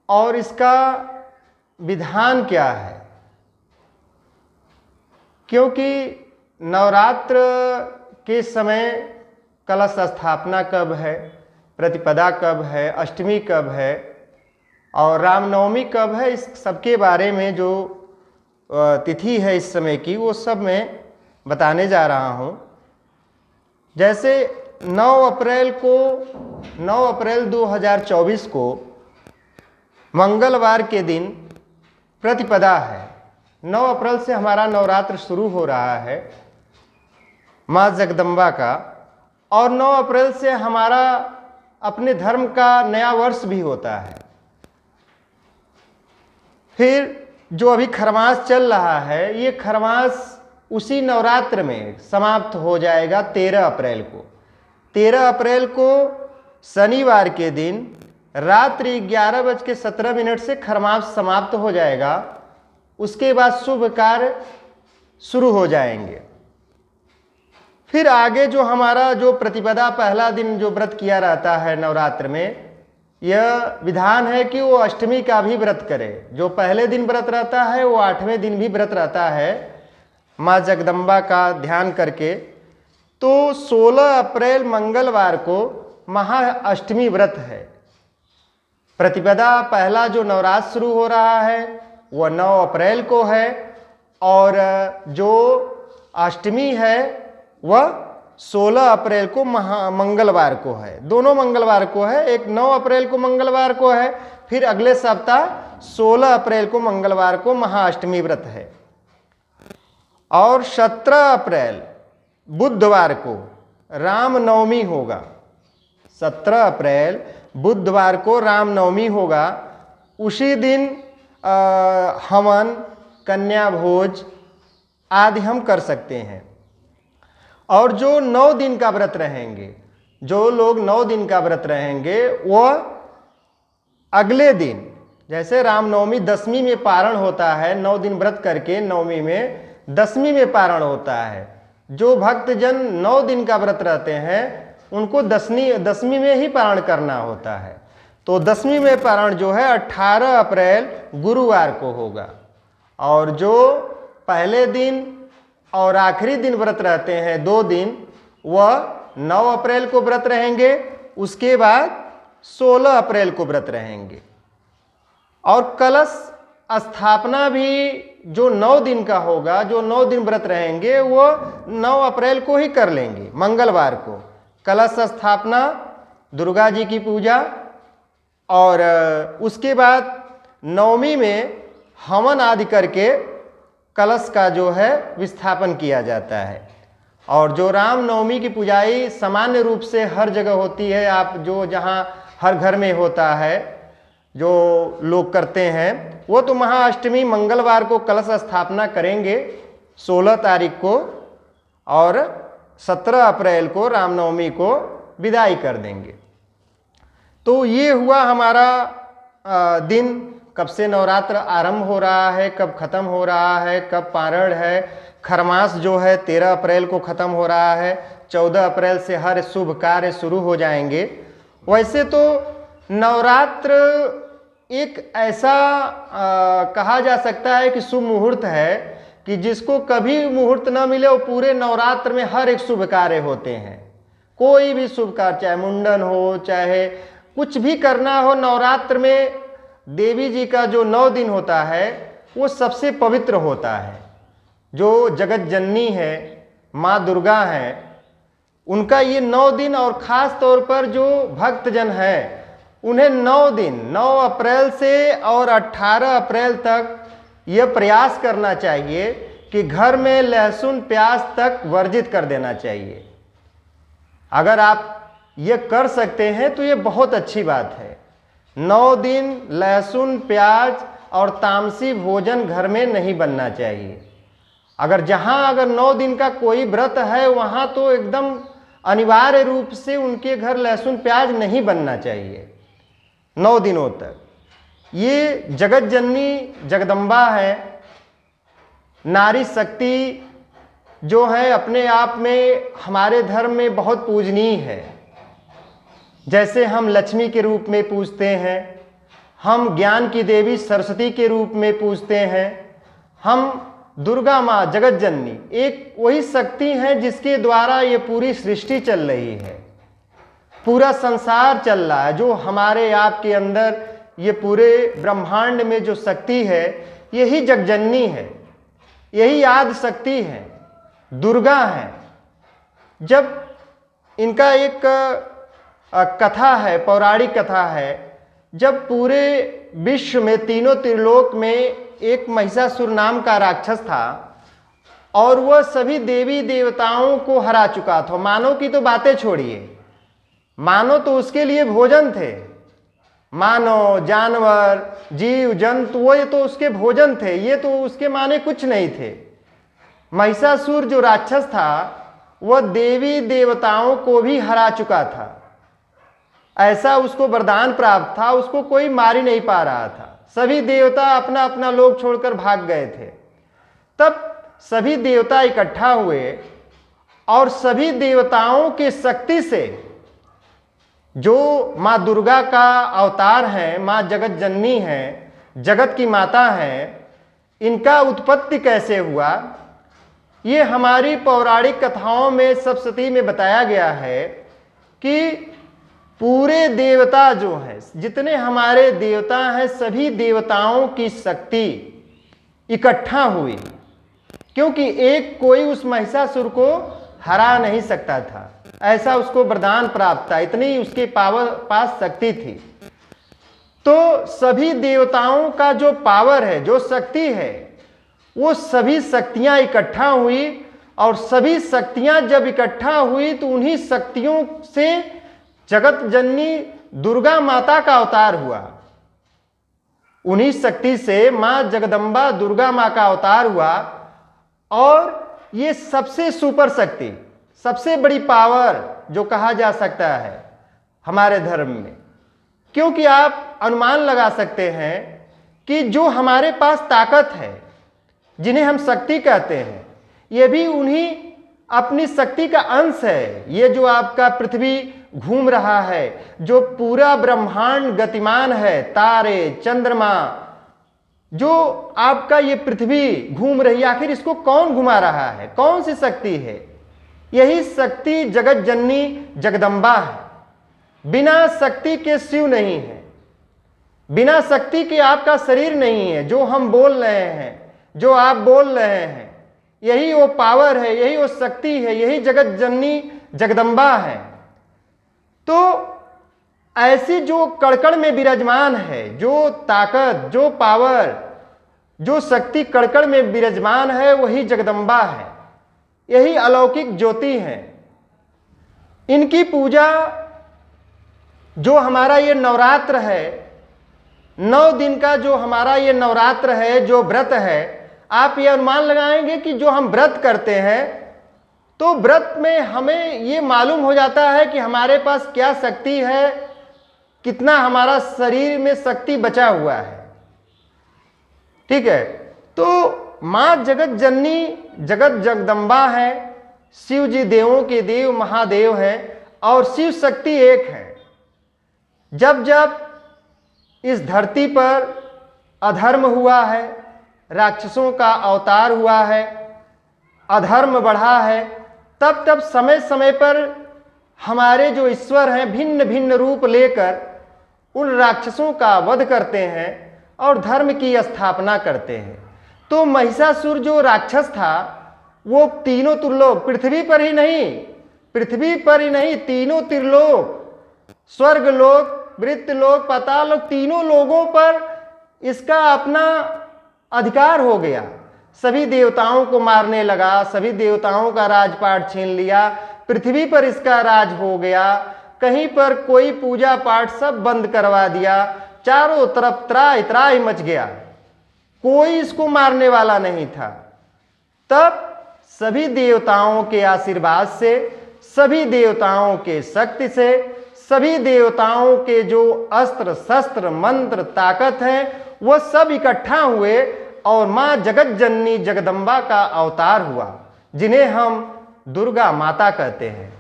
और इसका विधान क्या है। क्योंकि नवरात्र के समय कलश स्थापना कब है, प्रतिपदा कब है, अष्टमी कब है और रामनवमी कब है, इस सबके बारे में जो तिथि है इस समय की, वो सब मैं बताने जा रहा हूँ। जैसे 9 अप्रैल 2024 को मंगलवार के दिन प्रतिपदा है। 9 अप्रैल से हमारा नवरात्र शुरू हो रहा है माँ जगदम्बा का, और 9 अप्रैल से हमारा अपने धर्म का नया वर्ष भी होता है। फिर जो अभी खरमास चल रहा है, ये खरमास उसी नवरात्र में समाप्त हो जाएगा 13 अप्रैल को। 13 अप्रैल को शनिवार के दिन रात्रि 11:17 से खरमास समाप्त हो जाएगा। उसके बाद शुभ कार्य शुरू हो जाएंगे। फिर आगे जो हमारा जो प्रतिपदा पहला दिन जो व्रत किया रहता है नवरात्र में, यह विधान है कि वो अष्टमी का भी व्रत करे। जो पहले दिन व्रत रहता है वो 8वें दिन भी व्रत रहता है माँ जगदम्बा का ध्यान करके। तो 16 अप्रैल मंगलवार को महाअष्टमी व्रत है। प्रतिपदा पहला जो नवरात्र शुरू हो रहा है वह 9 अप्रैल को है, और जो अष्टमी है वह 16 अप्रैल को मंगलवार को है। दोनों मंगलवार को है, एक 9 अप्रैल को मंगलवार को है, फिर अगले सप्ताह 16 अप्रैल को मंगलवार को महाअष्टमी व्रत है। और 17 अप्रैल बुधवार को रामनवमी होगा। 17 अप्रैल बुधवार को रामनवमी होगा। उसी दिन हवन, कन्या भोज आदि हम कर सकते हैं। और जो 9 दिन का व्रत रहेंगे, जो लोग 9 दिन का व्रत रहेंगे, वह अगले दिन, जैसे रामनवमी दशमी में पारण होता है, 9 दिन व्रत करके नवमी में दशमी में पारण होता है। जो भक्तजन 9 दिन का व्रत रहते हैं उनको दशमी में ही पारण करना होता है। तो दशमी में पारण जो है 18 अप्रैल गुरुवार को होगा। और जो पहले दिन और आखिरी दिन व्रत रहते हैं 2 दिन, वह 9 अप्रैल को व्रत रहेंगे। उसके बाद 16 अप्रैल को व्रत रहेंगे। और कलश स्थापना भी जो 9 दिन का होगा, जो 9 दिन व्रत रहेंगे, वो 9 अप्रैल को ही कर लेंगे, मंगलवार को। कलश स्थापना, दुर्गा जी की पूजा, और उसके बाद नवमी में हवन आदि करके कलश का जो है विस्थापन किया जाता है। और जो रामनवमी की पूजाई सामान्य रूप से हर जगह होती है, आप जो जहाँ हर घर में होता है, जो लोग करते हैं, वो तो महाअष्टमी मंगलवार को कलश स्थापना करेंगे 16 तारीख को, और 17 अप्रैल को रामनवमी को विदाई कर देंगे। तो ये हुआ हमारा दिन, कब से नवरात्र आरंभ हो रहा है, कब खत्म हो रहा है, कब पारण है। खरमास जो है 13 अप्रैल को खत्म हो रहा है। 14 अप्रैल से हर शुभ कार्य शुरू हो जाएंगे। वैसे तो नवरात्र एक ऐसा कहा जा सकता है कि शुभ मुहूर्त है कि जिसको कभी मुहूर्त न मिले, वो पूरे नवरात्र में हर एक शुभ कार्य होते हैं। कोई भी शुभ कार्य, चाहे मुंडन हो, चाहे कुछ भी करना हो, नवरात्र में देवी जी का जो 9 दिन होता है वो सबसे पवित्र होता है। जो जगत जननी है, माँ दुर्गा हैं, उनका ये 9 दिन, और ख़ास तौर पर जो भक्तजन हैं उन्हें 9 दिन, 9 अप्रैल से और 18 अप्रैल तक यह प्रयास करना चाहिए कि घर में लहसुन प्याज तक वर्जित कर देना चाहिए। अगर आप ये कर सकते हैं तो ये बहुत अच्छी बात है। 9 दिन लहसुन प्याज और तामसी भोजन घर में नहीं बनना चाहिए। अगर 9 दिन का कोई व्रत है, वहाँ तो एकदम अनिवार्य रूप से उनके घर लहसुन प्याज नहीं बनना चाहिए 9 दिनों तक। ये जगत जननी जगदम्बा है, नारी शक्ति जो है अपने आप में हमारे धर्म में बहुत पूजनीय है। जैसे हम लक्ष्मी के रूप में पूजते हैं, हम ज्ञान की देवी सरस्वती के रूप में पूजते हैं। हम दुर्गा माँ जगत जननी एक वही शक्ति हैं जिसके द्वारा ये पूरी सृष्टि चल रही है, पूरा संसार चल रहा है। जो हमारे आपके अंदर ये पूरे ब्रह्मांड में जो शक्ति है यही जगजननी है, यही आदि शक्ति है, दुर्गा है। जब इनका एक कथा है, पौराणिक कथा है, जब पूरे विश्व में तीनों त्रिलोक में एक महिषासुर नाम का राक्षस था और वह सभी देवी देवताओं को हरा चुका था। मानव की तो बातें छोड़िए, मानव तो उसके लिए भोजन थे, मानव जानवर जीव जंतु वो ये तो उसके भोजन थे, ये तो उसके माने कुछ नहीं थे। महिषासुर जो राक्षस था वह देवी देवताओं को भी हरा चुका था, ऐसा उसको वरदान प्राप्त था, उसको कोई मार ही नहीं पा रहा था। सभी देवता अपना अपना लोक छोड़कर भाग गए थे। तब सभी देवता इकट्ठा हुए और सभी देवताओं की शक्ति से जो माँ दुर्गा का अवतार है, माँ जगत जननी है, जगत की माता है, इनका उत्पत्ति कैसे हुआ ये हमारी पौराणिक कथाओं में सप्तशती में बताया गया है कि पूरे देवता जो हैं, जितने हमारे देवता हैं, सभी देवताओं की शक्ति इकट्ठा हुई, क्योंकि एक कोई उस महिषासुर को हरा नहीं सकता था, ऐसा उसको वरदान प्राप्त था, इतनी उसके पास शक्ति थी। तो सभी देवताओं का जो पावर है, जो शक्ति है, वो सभी शक्तियां इकट्ठा हुई और सभी शक्तियां जब इकट्ठा हुई तो उन्हीं शक्तियों से जगत जननी दुर्गा माता का अवतार हुआ। उन्हीं शक्ति से मां जगदम्बा दुर्गा मां का अवतार हुआ। और ये सबसे सुपर शक्ति, सबसे बड़ी पावर जो कहा जा सकता है हमारे धर्म में, क्योंकि आप अनुमान लगा सकते हैं कि जो हमारे पास ताकत है, जिन्हें हम शक्ति कहते हैं, ये भी उन्हीं अपनी शक्ति का अंश है। ये जो आपका पृथ्वी घूम रहा है, जो पूरा ब्रह्मांड गतिमान है, तारे चंद्रमा, जो आपका ये पृथ्वी घूम रही है, आखिर इसको कौन घुमा रहा है, कौन सी शक्ति है? यही शक्ति जगत जननी जगदम्बा है। बिना शक्ति के शिव नहीं है, बिना शक्ति के आपका शरीर नहीं है। जो हम बोल रहे हैं, जो आप बोल रहे हैं, यही वो पावर है, यही वो शक्ति है, यही जगत जननी जगदम्बा है। तो ऐसी जो कड़कड़ में विराजमान है, जो ताकत, जो पावर, जो शक्ति कड़कड़ में विराजमान है, वही जगदम्बा है, यही अलौकिक ज्योति है। इनकी पूजा जो हमारा ये नवरात्र है, 9 दिन का जो हमारा ये नवरात्र है, जो व्रत है, आप ये अनुमान लगाएंगे कि जो हम व्रत करते हैं तो व्रत में हमें ये मालूम हो जाता है कि हमारे पास क्या शक्ति है, कितना हमारा शरीर में शक्ति बचा हुआ है। ठीक है, तो माँ जगत जननी जगत जगदम्बा है, शिव जी देवों के देव महादेव हैं और शिव शक्ति एक है। जब जब इस धरती पर अधर्म हुआ है, राक्षसों का अवतार हुआ है, अधर्म बढ़ा है, तब तब समय समय पर हमारे जो ईश्वर हैं भिन्न भिन्न रूप लेकर उन राक्षसों का वध करते हैं और धर्म की स्थापना करते हैं। तो महिषासुर जो राक्षस था वो तीनों त्रिलोक, पृथ्वी पर ही नहीं, तीनों त्रिलोक, स्वर्गलोक, मृत्यलोक, पाताल लोक, तीनों लोगों पर इसका अपना अधिकार हो गया। सभी देवताओं को मारने लगा, सभी देवताओं का राजपाट छीन लिया, पृथ्वी पर इसका राज हो गया। कहीं पर कोई पूजा पाठ सब बंद करवा दिया, चारों तरफ त्राहि त्राहि मच गया, कोई इसको मारने वाला नहीं था। तब सभी देवताओं के आशीर्वाद से, सभी देवताओं के शक्ति से, सभी देवताओं के जो अस्त्र शस्त्र मंत्र ताकत है, वह सब इकट्ठा हुए और माँ जगत जननी जगदम्बा का अवतार हुआ, जिन्हें हम दुर्गा माता कहते हैं।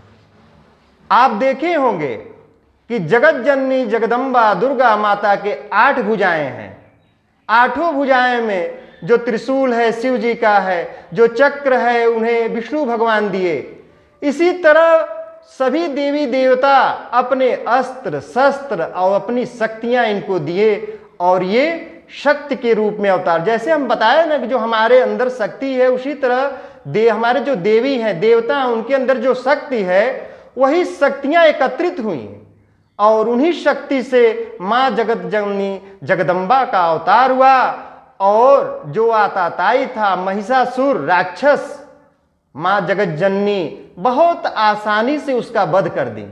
आप देखे होंगे कि जगत जननी जगदम्बा दुर्गा माता के 8 भुजाएं हैं। 8 भुजाएं में जो त्रिशूल है शिव जी का है, जो चक्र है उन्हें विष्णु भगवान दिए। इसी तरह सभी देवी देवता अपने अस्त्र शस्त्र और अपनी शक्तियां इनको दिए और ये शक्ति के रूप में अवतार। जैसे हम बताए ना कि जो हमारे अंदर शक्ति है, उसी तरह हमारे जो देवी हैं देवता हैं, उनके अंदर जो शक्ति है वही शक्तियां एकत्रित हुई और उन्हीं शक्ति से माँ जगत जननी जगदम्बा का अवतार हुआ। और जो आताताई था महिषासुर राक्षस, माँ जगत जननी बहुत आसानी से उसका वध कर दी।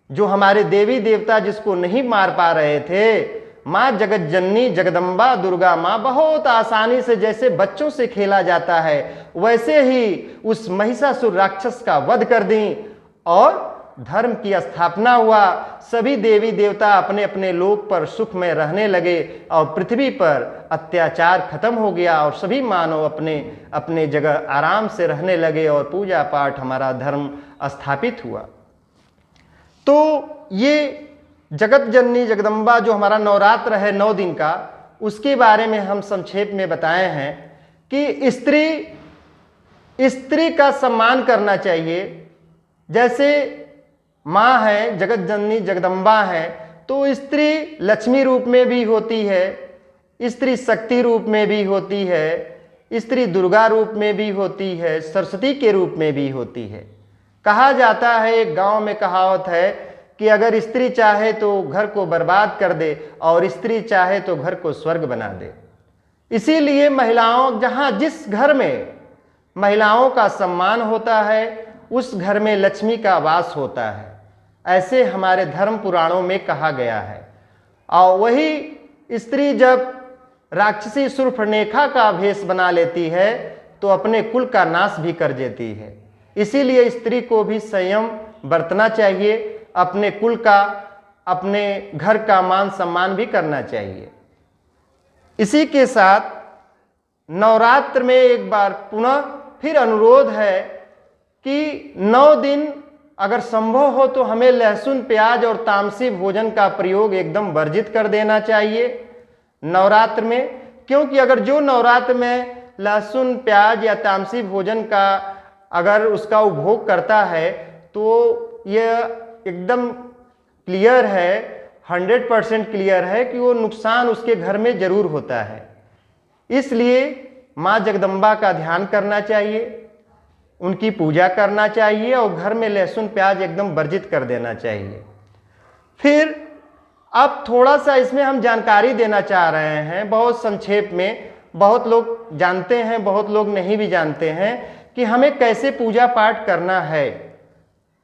जो हमारे देवी देवता जिसको नहीं मार पा रहे थे, माँ जगत जननी जगदम्बा दुर्गा माँ बहुत आसानी से, जैसे बच्चों से खेला जाता है वैसे ही उस महिषासुर राक्षस का वध कर दी और धर्म की स्थापना हुआ। सभी देवी देवता अपने अपने लोक पर सुख में रहने लगे और पृथ्वी पर अत्याचार खत्म हो गया और सभी मानव अपने अपने जगह आराम से रहने लगे और पूजा पाठ हमारा धर्म स्थापित हुआ। तो ये जगत जननी जगदम्बा जो हमारा नवरात्र है 9 दिन का, उसके बारे में हम संक्षेप में बताए हैं कि स्त्री का सम्मान करना चाहिए। जैसे माँ है जगत जननी जगदम्बा है, तो स्त्री लक्ष्मी रूप में भी होती है, स्त्री शक्ति रूप में भी होती है, स्त्री दुर्गा रूप में भी होती है, सरस्वती के रूप में भी होती है। कहा जाता है, एक गांव में कहावत है कि अगर स्त्री चाहे तो घर को बर्बाद कर दे और स्त्री चाहे तो घर को स्वर्ग बना दे। इसीलिए महिलाओं, जहाँ जिस घर में महिलाओं का सम्मान होता है उस घर में लक्ष्मी का वास होता है, ऐसे हमारे धर्म पुराणों में कहा गया है। और वही स्त्री जब राक्षसी शूर्पणखा का भेष बना लेती है तो अपने कुल का नाश भी कर देती है। इसीलिए स्त्री को भी संयम बरतना चाहिए, अपने कुल का, अपने घर का मान सम्मान भी करना चाहिए। इसी के साथ नवरात्र में एक बार पुनः फिर अनुरोध है कि 9 दिन अगर संभव हो तो हमें लहसुन प्याज और तामसी भोजन का प्रयोग एकदम वर्जित कर देना चाहिए नवरात्र में। क्योंकि अगर जो नवरात्र में लहसुन प्याज या तामसी भोजन का अगर उसका उपभोग करता है तो यह एकदम क्लियर है, 100% क्लियर है कि वो नुकसान उसके घर में जरूर होता है। इसलिए माँ जगदम्बा का ध्यान करना चाहिए, उनकी पूजा करना चाहिए और घर में लहसुन प्याज एकदम वर्जित कर देना चाहिए। फिर अब थोड़ा सा इसमें हम जानकारी देना चाह रहे हैं, बहुत संक्षेप में। बहुत लोग जानते हैं, बहुत लोग नहीं भी जानते हैं कि हमें कैसे पूजा पाठ करना है,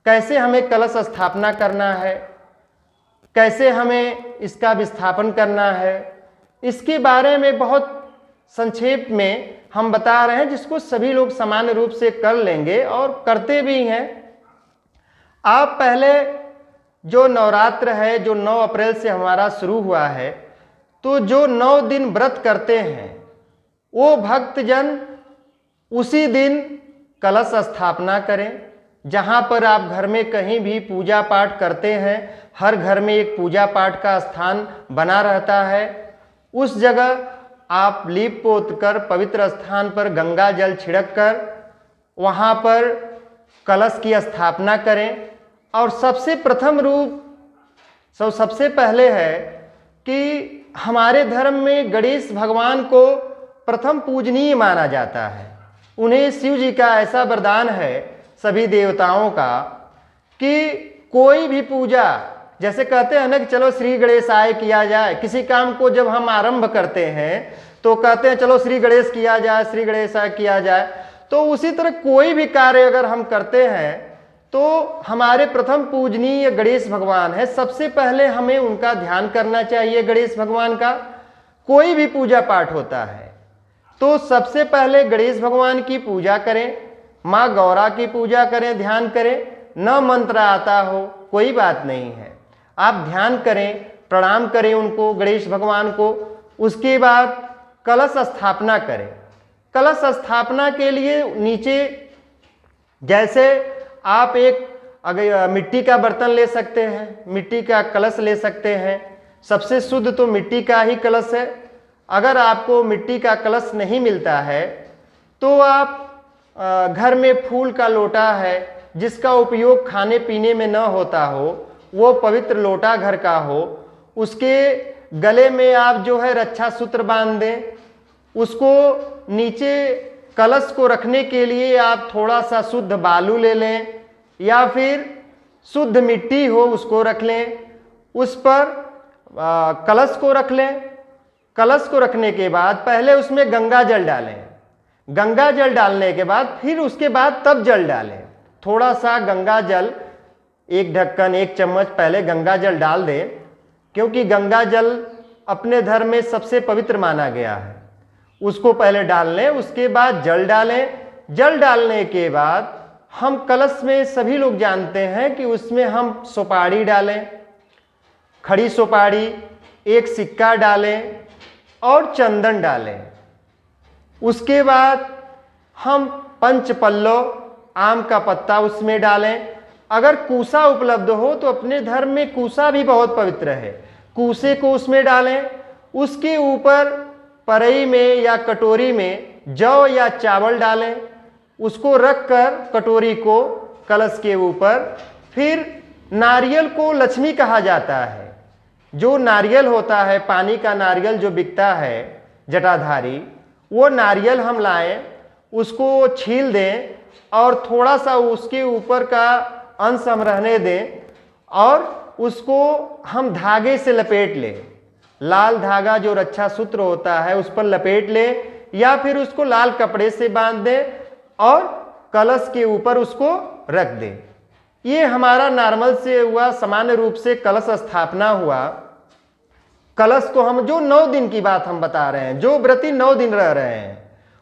कैसे हमें कलश स्थापना करना है, कैसे हमें इसका विस्थापन करना है। इसके बारे में बहुत संक्षेप में हम बता रहे हैं, जिसको सभी लोग सामान्य रूप से कर लेंगे और करते भी हैं। आप पहले जो नवरात्र है जो 9 अप्रैल से हमारा शुरू हुआ है, तो जो 9 दिन व्रत करते हैं वो भक्तजन उसी दिन कलश स्थापना करें। जहाँ पर आप घर में कहीं भी पूजा पाठ करते हैं, हर घर में एक पूजा पाठ का स्थान बना रहता है, उस जगह आप लीप पोत कर पवित्र स्थान पर गंगा जल छिड़क कर वहाँ पर कलश की स्थापना करें। और सबसे प्रथम रूप सबसे पहले है कि हमारे धर्म में गणेश भगवान को प्रथम पूजनीय माना जाता है। उन्हें शिव जी का ऐसा वरदान है सभी देवताओं का कि कोई भी पूजा, जैसे कहते हैं ना कि चलो श्री गणेश आए किया जाए, किसी काम को जब हम आरंभ करते हैं तो कहते हैं चलो श्री गणेश किया जाए, श्री गणेश आए किया जाए। तो उसी तरह कोई भी कार्य अगर हम करते हैं तो हमारे प्रथम पूजनीय गणेश भगवान है, सबसे पहले हमें उनका ध्यान करना चाहिए। गणेश भगवान का कोई भी पूजा पाठ होता है तो सबसे पहले गणेश भगवान की पूजा करें, माँ गौरा की पूजा करें, ध्यान करें। न मंत्र आता हो कोई बात नहीं है, आप ध्यान करें, प्रणाम करें उनको, गणेश भगवान को। उसके बाद कलश स्थापना करें। कलश स्थापना के लिए नीचे जैसे आप एक अगर मिट्टी का बर्तन ले सकते हैं, मिट्टी का कलश ले सकते हैं। सबसे शुद्ध तो मिट्टी का ही कलश है। अगर आपको मिट्टी का कलश नहीं मिलता है तो आप घर में फूल का लोटा है जिसका उपयोग खाने पीने में न होता हो, वो पवित्र लोटा घर का हो, उसके गले में आप जो है रक्षा सूत्र बांध दें। उसको नीचे कलश को रखने के लिए आप थोड़ा सा शुद्ध बालू ले लें या फिर शुद्ध मिट्टी हो उसको रख लें। उस पर कलश को रख लें। कलश को रखने के बाद पहले उसमें गंगा जल डालें। गंगा जल डालने के बाद फिर उसके बाद तब जल डालें। थोड़ा सा गंगा जल, एक ढक्कन 1 चम्मच पहले गंगा जल डाल दें, क्योंकि गंगा जल अपने धर्म में सबसे पवित्र माना गया है। उसको पहले डाल लें, उसके बाद जल डालें। जल डालने के बाद हम कलश में, सभी लोग जानते हैं कि उसमें हम सुपारी डालें, खड़ी सुपारी, 1 सिक्का डालें और चंदन डालें। उसके बाद हम पंचपल्लव, आम का पत्ता उसमें डालें। अगर कूसा उपलब्ध हो तो अपने धर्म में कूसा भी बहुत पवित्र है, कूसे को उसमें डालें। उसके ऊपर परई में या कटोरी में जौ या चावल डालें। उसको रखकर कटोरी को कलश के ऊपर, फिर नारियल को लक्ष्मी कहा जाता है। जो नारियल होता है, पानी का नारियल जो बिकता है जटाधारी, वो नारियल हम लाएं, उसको छील दें और थोड़ा सा उसके ऊपर का अंश हम रहने दें और उसको हम धागे से लपेट लें। लाल धागा जो रक्षा सूत्र होता है उस पर लपेट लें या फिर उसको लाल कपड़े से बांध दें और कलश के ऊपर उसको रख दें। ये हमारा नॉर्मल से हुआ, सामान्य रूप से कलश स्थापना हुआ। कलश को हम, जो 9 दिन की बात हम बता रहे हैं, जो व्रती 9 दिन रह रहे हैं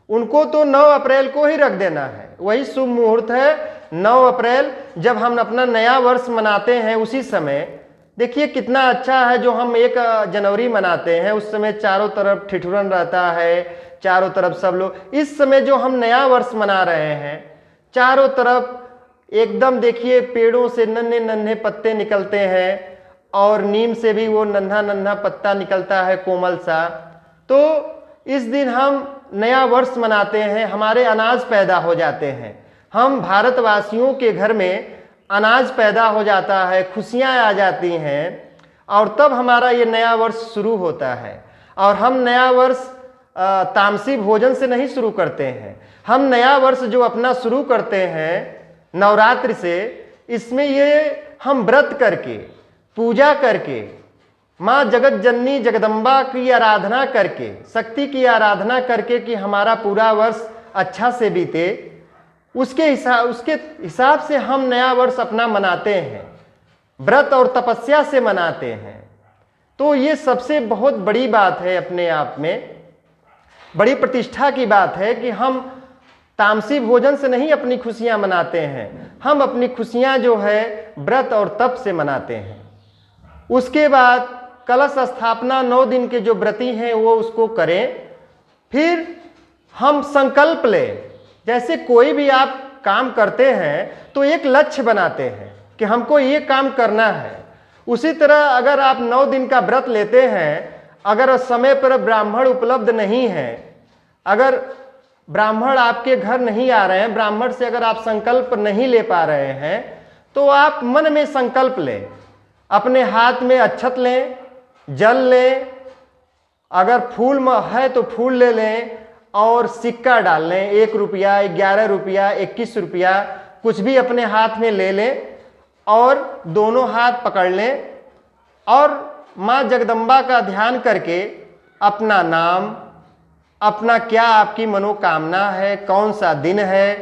उनको तो 9 अप्रैल को ही रख देना है। वही शुभ मुहूर्त है 9 अप्रैल, जब हम अपना नया वर्ष मनाते हैं। उसी समय देखिए कितना अच्छा है, जो हम 1 जनवरी मनाते हैं उस समय चारों तरफ ठिठुरन रहता है, चारों तरफ सब लोग। इस समय जो हम नया वर्ष मना रहे हैं, चारों तरफ एकदम देखिए पेड़ों से नन्हे नन्हे पत्ते निकलते हैं और नीम से भी वो नन्हा नन्हा पत्ता निकलता है कोमल सा। तो इस दिन हम नया वर्ष मनाते हैं, हमारे अनाज पैदा हो जाते हैं। हम भारतवासियों के घर में अनाज पैदा हो जाता है, खुशियाँ आ जाती हैं और तब हमारा ये नया वर्ष शुरू होता है। और हम नया वर्ष तामसी भोजन से नहीं शुरू करते हैं। हम नया वर्ष जो अपना शुरू करते हैं नवरात्रि से, इसमें ये हम व्रत करके, पूजा करके, माँ जगत जननी जगदम्बा की आराधना करके, शक्ति की आराधना करके कि हमारा पूरा वर्ष अच्छा से बीते, उसके हिसाब से हम नया वर्ष अपना मनाते हैं, व्रत और तपस्या से मनाते हैं। तो ये सबसे बहुत बड़ी बात है, अपने आप में बड़ी प्रतिष्ठा की बात है कि हम तामसी भोजन से नहीं अपनी खुशियाँ मनाते हैं, हम अपनी खुशियाँ जो है व्रत और तप से मनाते हैं। उसके बाद कलश स्थापना 9 दिन के जो व्रती हैं वो उसको करें। फिर हम संकल्प लें। जैसे कोई भी आप काम करते हैं तो एक लक्ष्य बनाते हैं कि हमको ये काम करना है। उसी तरह अगर आप 9 दिन का व्रत लेते हैं, अगर समय पर ब्राह्मण उपलब्ध नहीं है, अगर ब्राह्मण आपके घर नहीं आ रहे हैं, ब्राह्मण से अगर आप संकल्प नहीं ले पा रहे हैं, तो आप मन में संकल्प लें, अपने हाथ में अक्षत लें, जल लें, अगर फूल है तो फूल ले लें और सिक्का डाल लें। 1 रुपया, 11 रुपया, 21 रुपया, कुछ भी अपने हाथ में ले लें और दोनों हाथ पकड़ लें और माँ जगदम्बा का ध्यान करके अपना नाम, अपना क्या आपकी मनोकामना है, कौन सा दिन है,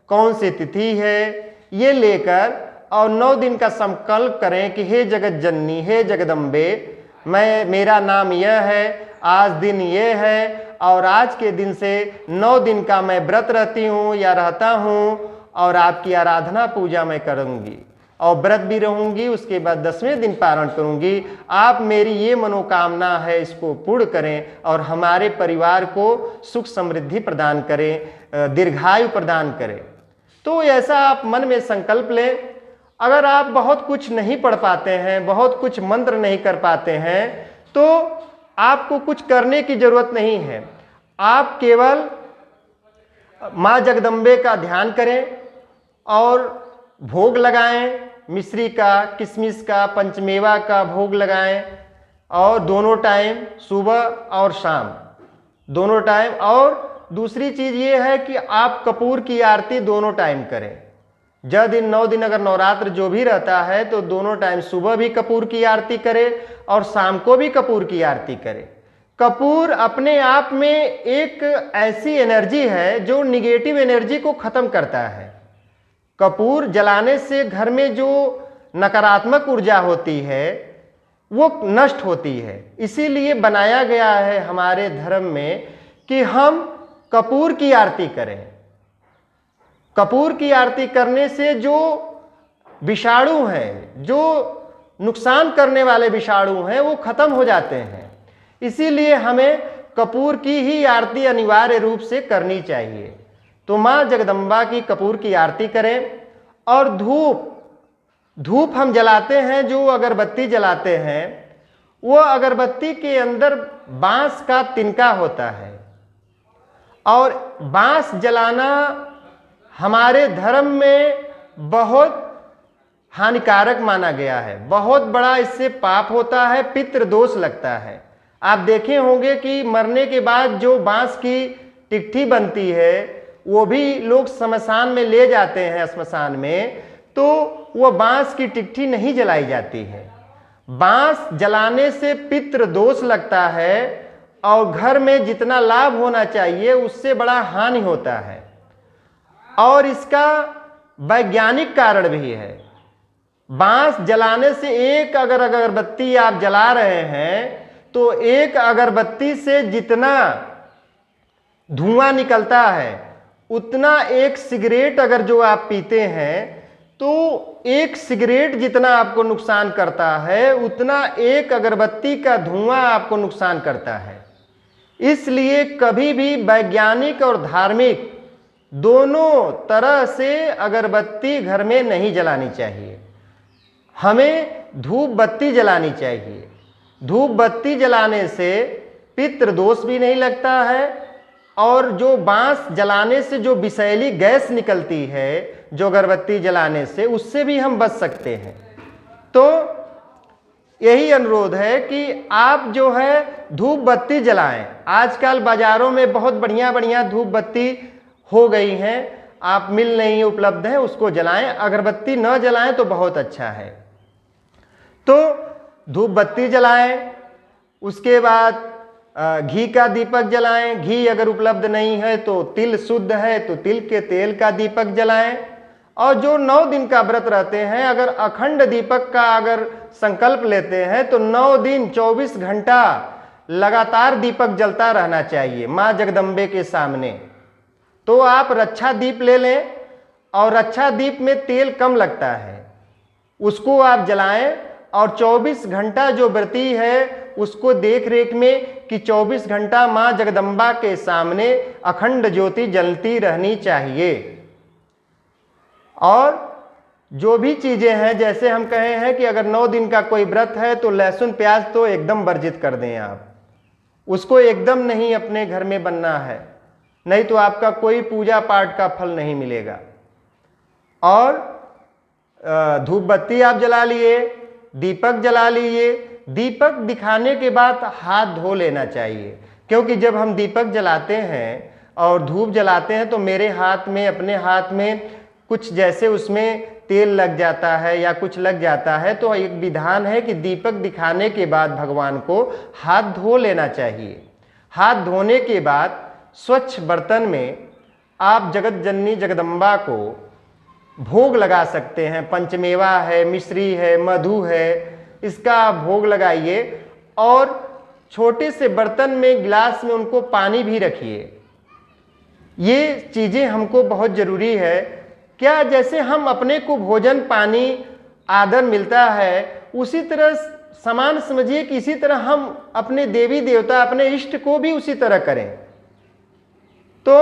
कौन सी तिथि है, ये लेकर और 9 दिन का संकल्प करें कि हे जगत जननी, हे जगदम्बे, मेरा नाम यह है, आज दिन ये है और आज के दिन से 9 दिन का मैं व्रत रहती हूँ या रहता हूँ और आपकी आराधना पूजा मैं करूँगी और व्रत भी रहूँगी। उसके बाद 10वें दिन पारण करूँगी। आप मेरी ये मनोकामना है, इसको पूर्ण करें और हमारे परिवार को सुख समृद्धि प्रदान करें, दीर्घायु प्रदान करें। तो ऐसा आप मन में संकल्प लें अगर आप बहुत कुछ नहीं पढ़ पाते हैं, बहुत कुछ मंत्र नहीं कर पाते हैं, तो आपको कुछ करने की जरूरत नहीं है। आप केवल माँ जगदम्बे का ध्यान करें और भोग लगाएं, मिश्री का, किशमिश का, पंचमेवा का भोग लगाएं, और दोनों टाइम, सुबह और शाम, दोनों टाइम। और दूसरी चीज़ ये है कि आप कपूर की आरती दोनों टाइम करें। जब दिन 9 दिन अगर नवरात्र जो भी रहता है तो दोनों टाइम सुबह भी कपूर की आरती करें और शाम को भी कपूर की आरती करें। कपूर अपने आप में एक ऐसी एनर्जी है जो निगेटिव एनर्जी को खत्म करता है। कपूर जलाने से घर में जो नकारात्मक ऊर्जा होती है वो नष्ट होती है। इसीलिए बनाया गया है हमारे धर्म में कि हम कपूर की आरती करें। कपूर की आरती करने से जो विषाणु हैं, जो नुकसान करने वाले विषाणु हैं, वो खत्म हो जाते हैं। इसीलिए हमें कपूर की ही आरती अनिवार्य रूप से करनी चाहिए। तो माँ जगदम्बा की कपूर की आरती करें। और धूप हम जलाते हैं, जो अगरबत्ती जलाते हैं, वो अगरबत्ती के अंदर बांस का तिनका होता है। और बांस जलाना हमारे धर्म में बहुत हानिकारक माना गया है। बहुत बड़ा इससे पाप होता है, पितृ दोष लगता है। आप देखे होंगे कि मरने के बाद जो बांस की टिकठी बनती है वो भी लोग श्मशान में ले जाते हैं। श्मशान में तो वो बांस की टिकठी नहीं जलाई जाती है। बांस जलाने से पितृ दोष लगता है और घर में जितना लाभ होना चाहिए उससे बड़ा हानि होता है। और इसका वैज्ञानिक कारण भी है। बांस जलाने से एक अगर अगरबत्ती आप जला रहे हैं तो एक अगरबत्ती से जितना धुआं निकलता है उतना एक सिगरेट अगर जो आप पीते हैं तो एक सिगरेट जितना आपको नुकसान करता है उतना एक अगरबत्ती का धुआं आपको नुकसान करता है। इसलिए कभी भी वैज्ञानिक और धार्मिक दोनों तरह से अगरबत्ती घर में नहीं जलानी चाहिए। हमें धूप बत्ती जलानी चाहिए। धूप बत्ती जलाने से पितृ दोष भी नहीं लगता है और जो बांस जलाने से जो विषैली गैस निकलती है जो अगरबत्ती जलाने से, उससे भी हम बच सकते हैं। तो यही अनुरोध है कि आप जो है धूप बत्ती जलाएं। आजकल बाजारों में बहुत बढ़िया बढ़िया धूप बत्ती हो गई हैं, आप मिल नहीं उपलब्ध है, उसको जलाएं। अगरबत्ती न जलाएं तो बहुत अच्छा है। तो धूप बत्ती जलाएं। उसके बाद घी का दीपक जलाएं। घी अगर उपलब्ध नहीं है तो तिल शुद्ध है तो तिल के तेल का दीपक जलाएं। और जो 9 दिन का व्रत रहते हैं, अगर अखंड दीपक का अगर संकल्प लेते हैं तो 9 दिन 24 घंटा लगातार दीपक जलता रहना चाहिए माँ जगदम्बे के सामने। तो आप रक्षा दीप ले लें और रक्षा दीप में तेल कम लगता है, उसको आप जलाएं। और 24 घंटा जो व्रती है उसको देख रेख में कि 24 घंटा माँ जगदम्बा के सामने अखंड ज्योति जलती रहनी चाहिए। और जो भी चीज़ें हैं, जैसे हम कहे हैं कि अगर 9 दिन का कोई व्रत है तो लहसुन प्याज तो एकदम वर्जित कर दें आप, उसको एकदम नहीं अपने घर में बनना है, नहीं तो आपका कोई पूजा पाठ का फल नहीं मिलेगा। और धूप बत्ती आप जला लिए, दीपक जला लिए। दीपक दिखाने के बाद हाथ धो लेना चाहिए, क्योंकि जब हम दीपक जलाते हैं और धूप जलाते हैं तो मेरे हाथ में, अपने हाथ में कुछ जैसे उसमें तेल लग जाता है या कुछ लग जाता है। तो एक विधान है कि दीपक दिखाने के बाद भगवान को हाथ धो लेना चाहिए। हाथ धोने के बाद स्वच्छ बर्तन में आप जगत जननी जगदम्बा को भोग लगा सकते हैं। पंचमेवा है, मिश्री है, मधु है, इसका आप भोग लगाइए। और छोटे से बर्तन में, गिलास में उनको पानी भी रखिए। ये चीज़ें हमको बहुत ज़रूरी है। क्या जैसे हम अपने को भोजन पानी आदर मिलता है, उसी तरह समान समझिए कि इसी तरह हम अपने देवी देवता, अपने इष्ट को भी उसी तरह करें। तो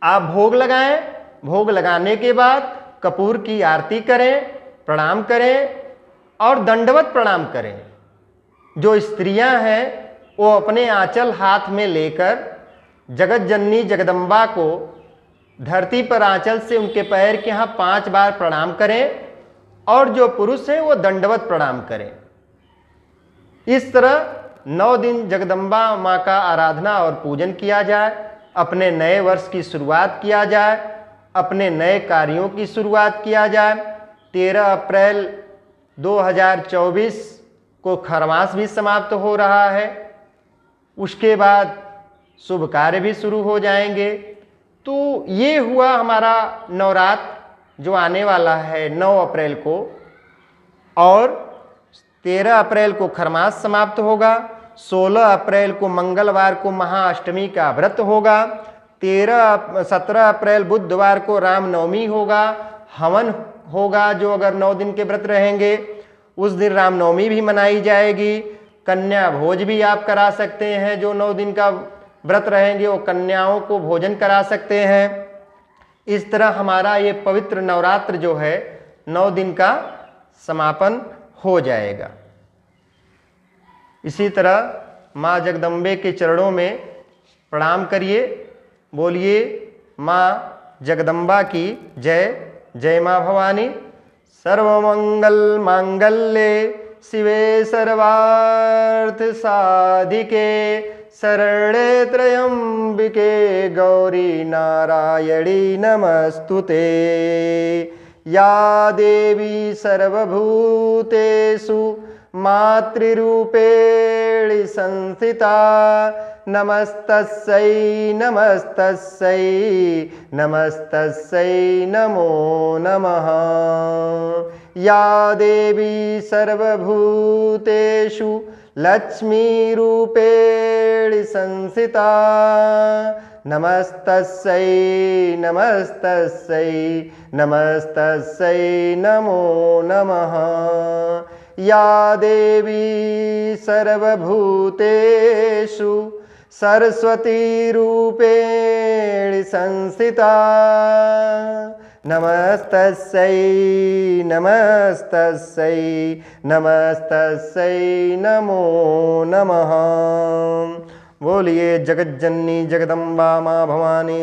आप भोग लगाएं। भोग लगाने के बाद कपूर की आरती करें, प्रणाम करें और दंडवत प्रणाम करें। जो स्त्रियां हैं वो अपने आंचल हाथ में लेकर जगत जननी जगदम्बा को धरती पर आंचल से उनके पैर के यहाँ 5 बार प्रणाम करें और जो पुरुष हैं वो दंडवत प्रणाम करें। इस तरह 9 दिन जगदम्बा माँ का आराधना और पूजन किया जाए, अपने नए वर्ष की शुरुआत किया जाए, अपने नए कार्यों की शुरुआत किया जाए। 13 अप्रैल 2024 को खरमास भी समाप्त हो रहा है, उसके बाद शुभ कार्य भी शुरू हो जाएंगे। तो ये हुआ हमारा नवरात्र जो आने वाला है 9 अप्रैल को, और 13 अप्रैल को खरमास समाप्त होगा। 16 अप्रैल को मंगलवार को महाअष्टमी का व्रत होगा। 17 अप्रैल बुधवार को रामनवमी होगा, हवन होगा। जो अगर 9 दिन के व्रत रहेंगे उस दिन रामनवमी भी मनाई जाएगी। कन्या भोज भी आप करा सकते हैं, जो 9 दिन का व्रत रहेंगे वो कन्याओं को भोजन करा सकते हैं। इस तरह हमारा ये पवित्र नवरात्र जो है 9 दिन का समापन हो जाएगा। इसी तरह माँ जगदम्बे के चरणों में प्रणाम करिए, बोलिए माँ जगदम्बा की जय। जय माँ भवानी। सर्वमंगल मांगल्ये शिवे सर्वार्थ साधिके शरणे त्र्यंबिके गौरी नारायणी नमस्तुते। या देवी सर्वभूतेषु मातृरूपेण संस्थिता नमस्तस्यै नमस्तस्यै नमस्तस्यै नमो नमः। या देवी सर्वभूतेषु लक्ष्मीरूपेण संस्थिता नमस्तस्यै नमस्तस्यै नमस्तस्यै नमो नमः। या देवी सर्वभूतेषु सरस्वतीरूपेण संस्थिता नमस्तस्यै नमस्तस्यै नमस्तस्यै नमो नमः। बोलिए जगज्जननी जगदम्बा माँ भवानी